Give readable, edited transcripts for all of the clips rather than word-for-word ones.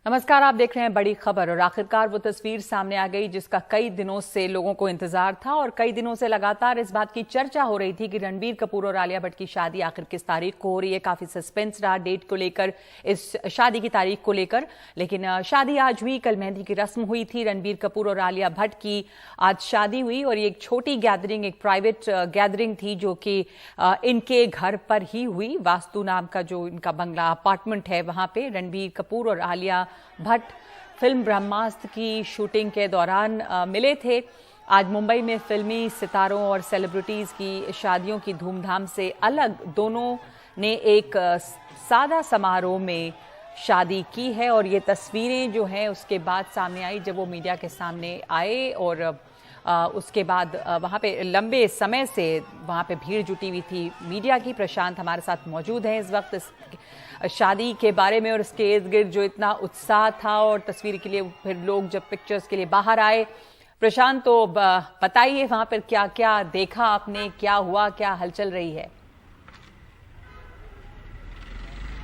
नमस्कार, आप देख रहे हैं बड़ी खबर। और आखिरकार वो तस्वीर सामने आ गई जिसका कई दिनों से लोगों को इंतजार था और कई दिनों से लगातार इस बात की चर्चा हो रही थी कि रणबीर कपूर और आलिया भट्ट की शादी आखिर किस तारीख को हो रही है। काफी सस्पेंस रहा डेट को लेकर, इस शादी की तारीख को लेकर। लेकिन शादी आज हुई। कल मेहंदी की रस्म हुई थी। रणबीर कपूर और आलिया भट्ट की आज शादी हुई और ये एक छोटी गैदरिंग, एक प्राइवेट गैदरिंग थी जो कि इनके घर पर ही हुई। वास्तु नाम का जो इनका बंगला अपार्टमेंट है वहां पे रणबीर कपूर और आलिया भट्ट फिल्म ब्रह्मास्त्र की शूटिंग के दौरान मिले थे। आज मुंबई में फिल्मी सितारों और सेलिब्रिटीज की शादियों की धूमधाम से अलग दोनों ने एक सादा समारोह में शादी की है। और ये तस्वीरें जो हैं उसके बाद सामने आई जब वो मीडिया के सामने आए और उसके बाद वहाँ पे लंबे समय से वहाँ पे भीड़ जुटी हुई थी मीडिया की। प्रशांत हमारे साथ मौजूद हैं इस वक्त। इस शादी के बारे में और इसके इर्द गिर्द जो इतना उत्साह था और तस्वीर के लिए फिर लोग जब पिक्चर्स के लिए बाहर आए, प्रशांत तो बताइए वहाँ पर क्या क्या देखा आपने, क्या हुआ, क्या हलचल रही है?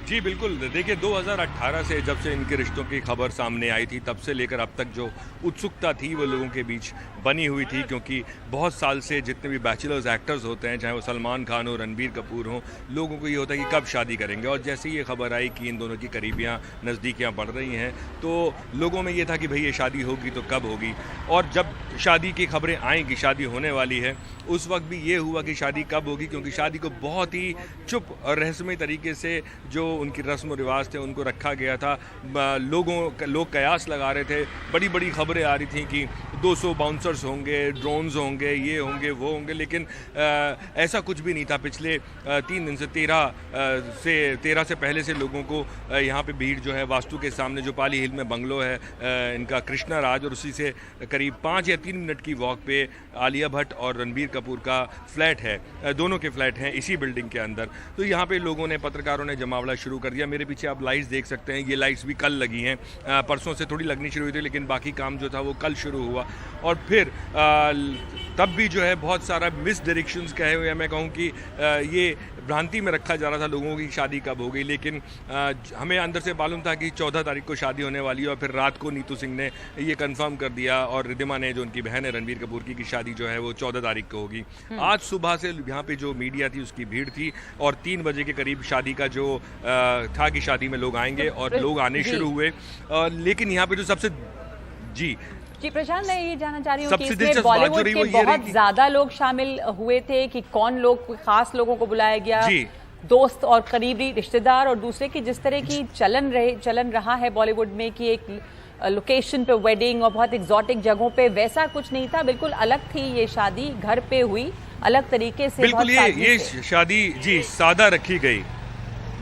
जी बिल्कुल, देखिए 2018 से जब से इनके रिश्तों की खबर सामने आई थी तब से लेकर अब तक जो उत्सुकता थी वो लोगों के बीच बनी हुई थी, क्योंकि बहुत साल से जितने भी बैचलर्स एक्टर्स होते हैं, चाहे वो सलमान खान हो, रणबीर कपूर हो, लोगों को ये होता है कि कब शादी करेंगे। और जैसे ही ये खबर आई कि इन दोनों की करीबियाँ नज़दीकियाँ बढ़ रही हैं तो लोगों में ये था कि भाई ये शादी होगी तो कब होगी। और जब शादी की खबरें आई कि शादी होने वाली है, उस वक्त भी ये हुआ कि शादी कब होगी, क्योंकि शादी को बहुत ही चुप और रहस्यमय तरीके से जो उनकी रस्म और रिवाज थे उनको रखा गया था। लोग कयास लगा रहे थे, बड़ी बड़ी खबरें आ रही थी कि 200 बाउंसर्स होंगे, ड्रोन्स होंगे, ये होंगे वो होंगे, लेकिन ऐसा कुछ भी नहीं था। पिछले 3 दिन से 13 से पहले से लोगों को यहाँ पे भीड़ जो है वास्तु के सामने जो पाली हिल में बंगलो है इनका कृष्णा राज, और उसी से करीब 5 या 3 मिनट की वॉक पे आलिया भट्ट और रणबीर कपूर का फ्लैट है, दोनों के फ्लैट हैं इसी बिल्डिंग के अंदर। तो यहाँ पे लोगों ने, पत्रकारों ने जमावड़ा शुरू कर दिया। मेरे पीछे आप लाइट्स देख सकते हैं, ये लाइट्स भी कल लगी हैं, परसों से थोड़ी लगनी शुरू हुई थी, लेकिन बाकी काम जो था वो कल शुरू हुआ। और फिर तब भी जो है बहुत सारा मिस डायरेक्शंस कहे हुए, मैं कहूँ कि ये भ्रांति में रखा जा रहा था लोगों की शादी कब हो गई। लेकिन हमें अंदर से मालूम था कि 14 तारीख को शादी होने वाली है, और फिर रात को नीतू सिंह ने ये कंफर्म कर दिया और रिद्धिमा ने, जो उनकी बहन है रणबीर कपूर की शादी जो है वो 14 तारीख को होगी। आज सुबह से यहाँ पे जो मीडिया थी उसकी भीड़ थी और 3 बजे के करीब शादी का जो था कि शादी में लोग आएंगे और लोग आने शुरू हुए। लेकिन यहाँ पे जो सबसे जी प्रशांत, मैं ये जानना चाह रही हूँ कि इसमें बॉलीवुड के बहुत ज्यादा लोग शामिल हुए थे कि कौन लोग, खास लोगों को बुलाया गया, दोस्त और करीबी रिश्तेदार, और दूसरे की जिस तरह की चलन रहा है बॉलीवुड में कि एक लोकेशन पे वेडिंग और बहुत एग्जॉटिक जगहों पे, वैसा कुछ नहीं था। बिल्कुल अलग थी ये शादी, घर पे हुई अलग तरीके से। बिल्कुल ये शादी जी सादा रखी गई,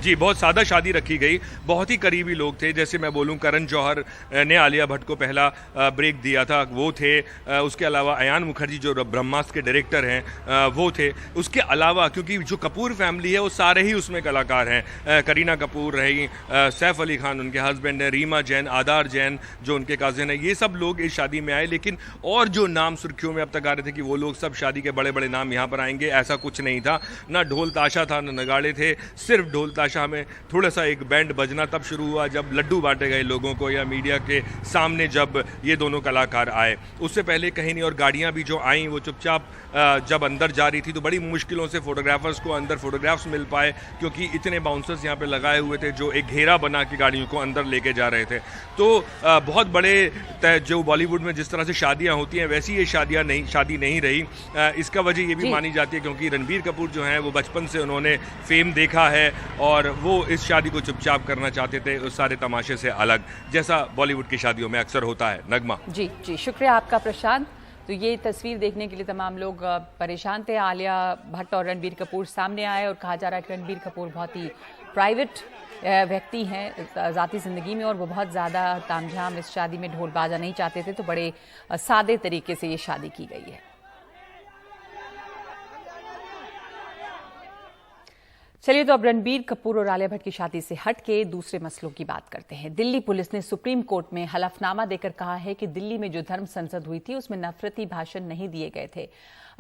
जी बहुत सादा शादी रखी गई। बहुत ही करीबी लोग थे, जैसे मैं बोलूं करण जौहर ने आलिया भट्ट को पहला ब्रेक दिया था, वो थे। उसके अलावा अयान मुखर्जी जो ब्रह्मास्त्र के डायरेक्टर हैं वो थे। उसके अलावा क्योंकि जो कपूर फैमिली है वो सारे ही उसमें कलाकार हैं। करीना कपूर रही, सैफ अली खान उनके हस्बैंड है, रीमा जैन, आधार जैन जो उनके कज़न है, ये सब लोग इस शादी में आए। लेकिन और जो नाम सुर्खियों में अब तक आ रहे थे कि वो लोग सब शादी के बड़े बड़े नाम यहाँ पर आएंगे, ऐसा कुछ नहीं था। ना ढोल ताशा था, ना नगाड़े थे, सिर्फ ढोल ताशा में थोड़ा सा एक बैंड बजना तब शुरू हुआ जब लड्डू बांटे गए लोगों को, या मीडिया के सामने जब ये दोनों कलाकार आए। उससे पहले कहीं नहीं। और गाड़ियां भी जो आई वो चुपचाप जब अंदर जा रही थी तो बड़ी मुश्किलों से फोटोग्राफर्स को अंदर फोटोग्राफ्स मिल पाए, क्योंकि इतने बाउंसर्स यहाँ पे लगाए हुए थे जो एक घेरा बना के गाड़ियों को अंदर लेके जा रहे थे। तो बहुत बड़े जो बॉलीवुड में जिस तरह से शादियाँ होती हैं वैसी ये शादी नहीं रही। इसका वजह ये भी मानी जाती है क्योंकि रणबीर कपूर जो हैं वो बचपन से उन्होंने फेम देखा है और वो इस शादी को चुपचाप करना चाहते थे, उस सारे तमाशे से अलग, जैसा बॉलीवुड की शादियों में अक्सर होता है। नगमा जी शुक्रिया आपका प्रशांत। तो ये तस्वीर देखने के लिए तमाम लोग परेशान थे। आलिया भट्ट और रणबीर कपूर सामने आए और कहा जा रहा है कि रणबीर कपूर बहुत ही प्राइवेट व्यक्ति हैं ज़ाती ज़िंदगी में और वो बहुत ज़्यादा तामझाम इस शादी में ढोल बाजा नहीं चाहते थे, तो बड़े सादे तरीके से ये शादी की गई है। चलिए तो अब रणबीर कपूर और आलिया भट्ट की शादी से हट के दूसरे मसलों की बात करते हैं। दिल्ली पुलिस ने सुप्रीम कोर्ट में हलफनामा देकर कहा है कि दिल्ली में जो धर्म संसद हुई थी उसमें नफरती भाषण नहीं दिए गए थे,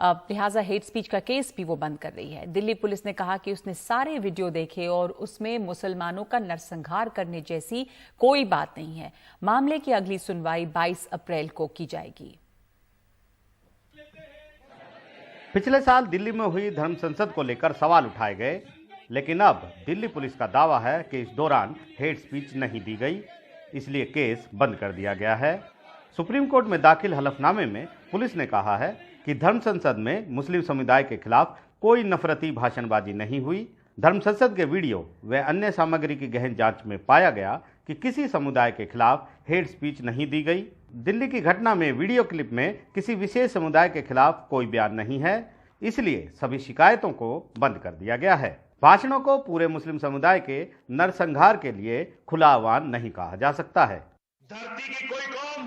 लिहाजा हेट स्पीच का केस भी वो बंद कर रही है। दिल्ली पुलिस ने कहा कि उसने सारे वीडियो देखे और उसमें मुसलमानों का नरसंहार करने जैसी कोई बात नहीं है। मामले की अगली सुनवाई 22 अप्रैल को की जाएगी। पिछले साल दिल्ली में हुई धर्म संसद को लेकर सवाल उठाए गए, लेकिन अब दिल्ली पुलिस का दावा है कि इस दौरान हेट स्पीच नहीं दी गई, इसलिए केस बंद कर दिया गया है। सुप्रीम कोर्ट में दाखिल हलफनामे में पुलिस ने कहा है कि धर्म संसद में मुस्लिम समुदाय के खिलाफ कोई नफरती भाषणबाजी नहीं हुई। धर्म संसद के वीडियो व अन्य सामग्री की गहन जांच में पाया गया कि किसी समुदाय के खिलाफ हेट स्पीच नहीं दी गई। दिल्ली की घटना में वीडियो क्लिप में किसी विशेष समुदाय के खिलाफ कोई बयान नहीं है, इसलिए सभी शिकायतों को बंद कर दिया गया है। भाषणों को पूरे मुस्लिम समुदाय के नरसंहार के लिए खुला आह्वान नहीं कहा जा सकता है।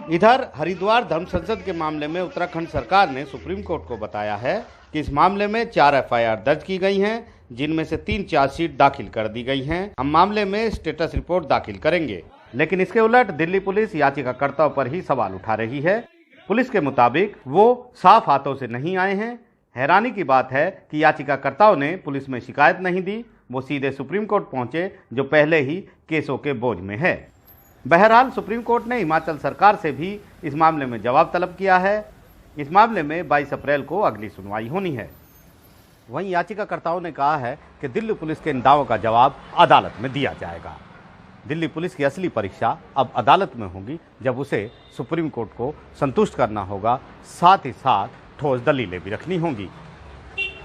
इधर हरिद्वार धर्म संसद के मामले में उत्तराखंड सरकार ने सुप्रीम कोर्ट को बताया है कि इस मामले में 4 FIR दर्ज की गई हैं, जिनमें से 3 चार्जशीट दाखिल कर दी गई हैं। हम मामले में स्टेटस रिपोर्ट दाखिल करेंगे, लेकिन इसके उलट दिल्ली पुलिस याचिकाकर्ताओं पर ही सवाल उठा रही है। पुलिस के मुताबिक वो साफ हाथों से नहीं आए हैं। हैरानी की बात है कि याचिकाकर्ताओं ने पुलिस में शिकायत नहीं दी, वो सीधे सुप्रीम कोर्ट पहुंचे, जो पहले ही केसों के बोझ में है। बहरहाल सुप्रीम कोर्ट ने हिमाचल सरकार से भी इस मामले में जवाब तलब किया है। इस मामले में 22 अप्रैल को अगली सुनवाई होनी है। वहीं याचिकाकर्ताओं ने कहा है कि दिल्ली पुलिस के इन दावों का जवाब अदालत में दिया जाएगा। दिल्ली पुलिस की असली परीक्षा अब अदालत में होगी, जब उसे सुप्रीम कोर्ट को संतुष्ट करना होगा, साथ ही साथ ठोस दलीलें भी रखनी होंगी।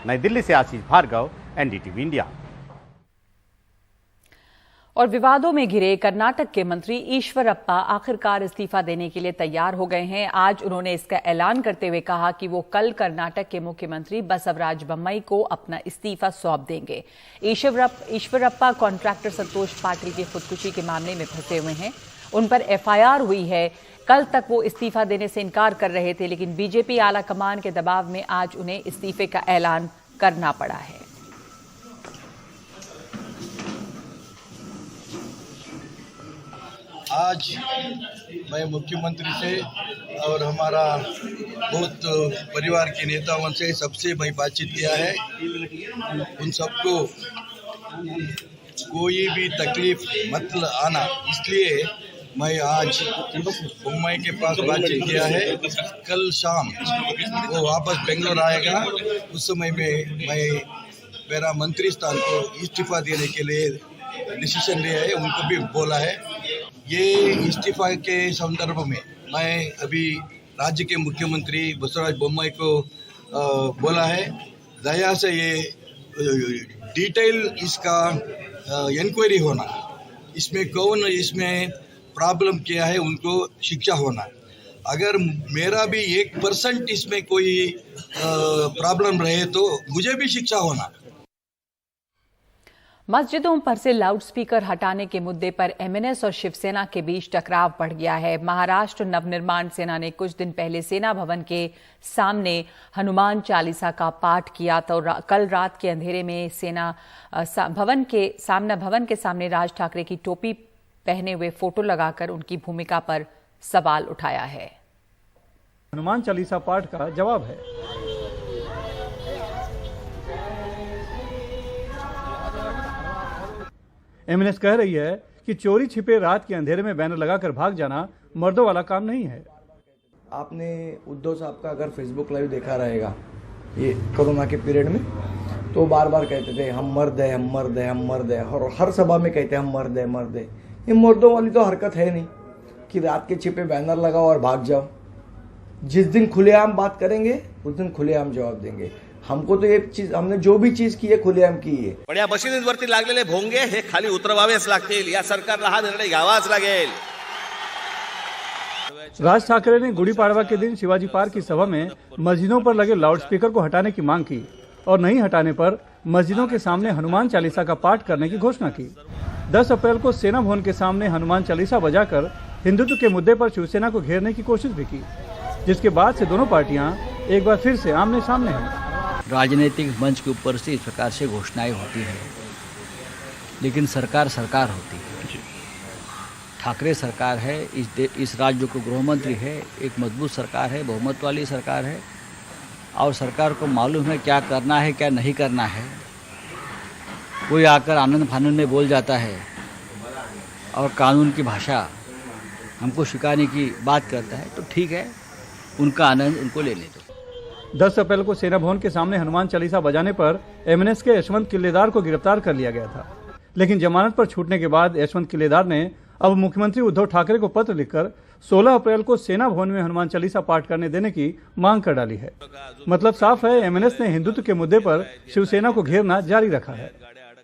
नई दिल्ली से आशीष भार्गव, NDTV इंडिया। और विवादों में घिरे कर्नाटक के मंत्री ईश्वरप्पा आखिरकार इस्तीफा देने के लिए तैयार हो गए हैं। आज उन्होंने इसका ऐलान करते हुए कहा कि वो कल कर्नाटक के मुख्यमंत्री बसवराज बोम्मई को अपना इस्तीफा सौंप देंगे। ईश्वरप्पा कॉन्ट्रैक्टर संतोष पाटिल की खुदकुशी के मामले में फंसे हुए हैं। उन पर FIR हुई है। कल तक वो इस्तीफा देने से इनकार कर रहे थे, लेकिन बीजेपी आला कमान के दबाव में आज उन्हें इस्तीफे का ऐलान करना पड़ा है। आज मैं मुख्यमंत्री से और हमारा बहुत परिवार के नेताओं से सबसे मैं बातचीत किया है। उन सबको कोई भी तकलीफ मत आना, इसलिए मैं आज बोम्मई के पास बातचीत किया है। कल शाम वो वापस बेंगलोर आएगा, उस समय में मैं मेरा मंत्री स्थान को इस्तीफा देने के लिए डिसीजन लिया है, उनको भी बोला है। ये इस्तीफा के संदर्भ में मैं अभी राज्य के मुख्यमंत्री बसवराज बोम्मई को बोला है, दया से ये डिटेल इसका इंक्वायरी होना, इसमें कौन इसमें प्रॉब्लम किया है उनको शिक्षा होना। अगर मेरा भी 1% इसमें कोई प्रॉब्लम रहे तो मुझे भी शिक्षा होना। मस्जिदों पर से लाउडस्पीकर हटाने के मुद्दे पर MNS और शिवसेना के बीच टकराव बढ़ गया है। महाराष्ट्र नवनिर्माण सेना ने कुछ दिन पहले सेना भवन के सामने हनुमान चालीसा का पाठ किया था। कल रात के अंधेरे में सेना भवन के सामने राज ठाकरे की टोपी पहने हुए फोटो लगाकर उनकी भूमिका पर सवाल उठाया है। हनुमान चालीसा पाठ का जवाब है। MNS कह रही है कि चोरी छिपे रात के अंधेरे में बैनर लगाकर भाग जाना मर्दों वाला काम नहीं है। आपने उद्धव साहब का अगर फेसबुक लाइव देखा रहेगा ये कोरोना के पीरियड में, तो बार बार कहते थे हम मर्द है, हम मर्द है, हम मर्द है, और हर सभा में कहते हैं हम मर्द है, मर्द है। ये मर्दों वाली तो हरकत है नहीं कि रात के छिपे बैनर लगाओ और भाग जाओ। जिस दिन खुलेआम बात करेंगे उस दिन खुलेआम जवाब देंगे। हमको तो ये चीज, हमने जो भी चीज की है खुलेआम की है। पण या मशिदींवरती लागलेले भोंगे हे खाली उतरवावेच लागतील। या सरकारला हा निर्णय घ्यावाच लागेल। राज ठाकरे ने गुड़ी पाड़वा के दिन शिवाजी पार्क की सभा में मस्जिदों पर लगे लाउडस्पीकर को हटाने की मांग की और नहीं हटाने पर मस्जिदों के सामने हनुमान चालीसा का पाठ करने की घोषणा की। 10 अप्रैल को सेना भवन के सामने हनुमान चालीसा बजाकर हिंदुत्व के मुद्दे पर शिवसेना को घेरने की कोशिश भी की, जिसके बाद से दोनों पार्टियां एक बार फिर से आमने सामने हैं। राजनीतिक मंच के ऊपर से इस प्रकार से घोषणाएं होती हैं लेकिन सरकार सरकार होती है। ठाकरे सरकार है, इस राज्य को गृहमंत्री है, एक मजबूत सरकार है, बहुमत वाली सरकार है और सरकार को मालूम है क्या करना है क्या नहीं करना है। कोई आकर आनंद फानंद में बोल जाता है और कानून की भाषा हमको सिखाने की बात करता है तो ठीक है, उनका आनंद उनको लेने दो। 10 अप्रैल को सेना भवन के सामने हनुमान चालीसा बजाने पर एमएनएस के यशवंत किल्लेदार को गिरफ्तार कर लिया गया था, लेकिन जमानत पर छूटने के बाद यशवंत किल्लेदार ने अब मुख्यमंत्री उद्धव ठाकरे को पत्र लिखकर 16 अप्रैल को सेना भवन में हनुमान चालीसा पाठ करने देने की मांग कर डाली है। मतलब साफ है, एमएनएस ने हिंदुत्व के मुद्दे पर शिवसेना को घेरना जारी रखा है।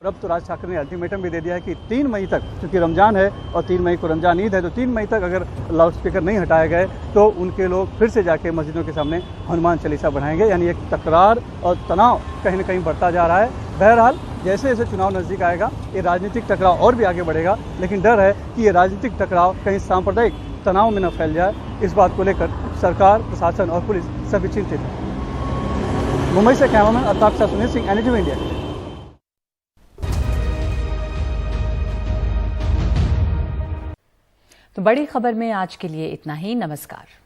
अब तो राज ठाकरे ने अल्टीमेटम भी दे दिया है कि 3 मई तक, क्योंकि रमजान है और 3 मई को रमजान ईद है, तो 3 मई तक अगर लाउड स्पीकर नहीं हटाए गए तो उनके लोग फिर से जाके मस्जिदों के सामने हनुमान चालीसा बढ़ाएंगे। यानी एक तकरार और तनाव कहीं न कहीं बढ़ता जा रहा है। बहरहाल जैसे जैसे चुनाव नज़दीक आएगा ये राजनीतिक टकराव और भी आगे बढ़ेगा, लेकिन डर है कि ये राजनीतिक टकराव कहीं सांप्रदायिक तनाव में न फैल जाए। इस बात को लेकर सरकार, प्रशासन और पुलिस सभी चिंतित है। मुंबई से कैमरामैन अल्ताफ के साथ सुनील सिंह, NDTV इंडिया। तो बड़ी खबर में आज के लिए इतना ही। नमस्कार।